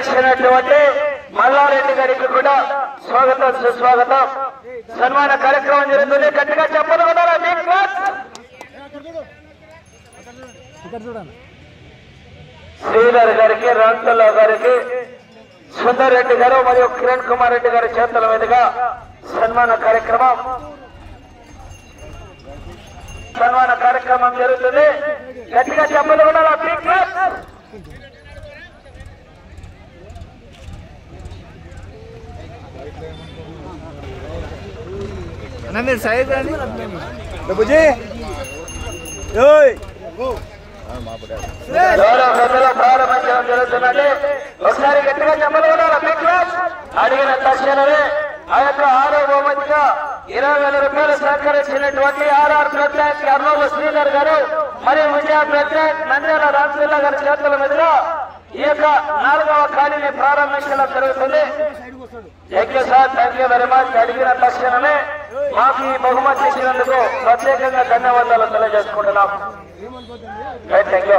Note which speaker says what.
Speaker 1: ఇచ్చినటువంటి మల్లారెడ్డి గారికి కూడా స్వాగతం సుస్వాగతం. సన్మాన కార్యక్రమం జరుగుతుంది. గట్టిగా చెప్పలు కూడా శ్రీధర్ గారికి, రాంతుల్లా గారికి, సుందర్ రెడ్డి గారు మరియు కిరణ్ కుమార్ రెడ్డి గారి చేతుల మీదుగా సన్మాన కార్యక్రమం జరుగుతుంది. గట్టిగా చెప్పలు కూడా
Speaker 2: మీరు సైడ్ రండి.
Speaker 1: ప్రారంభించడం జరుగుతున్నది. ఒకసారి గట్టిగా చెప్పలు కూడా అడిగిన తక్షణమే ఆ యొక్క 6వ బహుమతిగా 20,000 రూపాయలు సహకరించినటువంటి ఆర్ఆర్ ప్రత్యేక కర్నూలు శ్రీధర్ గారు మరియు విజయ ప్రత్యేక నంద్యాల రామచంద్ర గారి చేతుల మీదుగా ఈ యొక్క 4వ ఖాళీని ప్రారంభించడం జరుగుతుంది. Thank you sir, thank you very much. అడిగిన తక్షణమే మాకు ఈ బహుమతి ఇచ్చినందుకు ప్రత్యేకంగా ధన్యవాదాలు తెలియజేసుకుంటున్నాం. Thank you.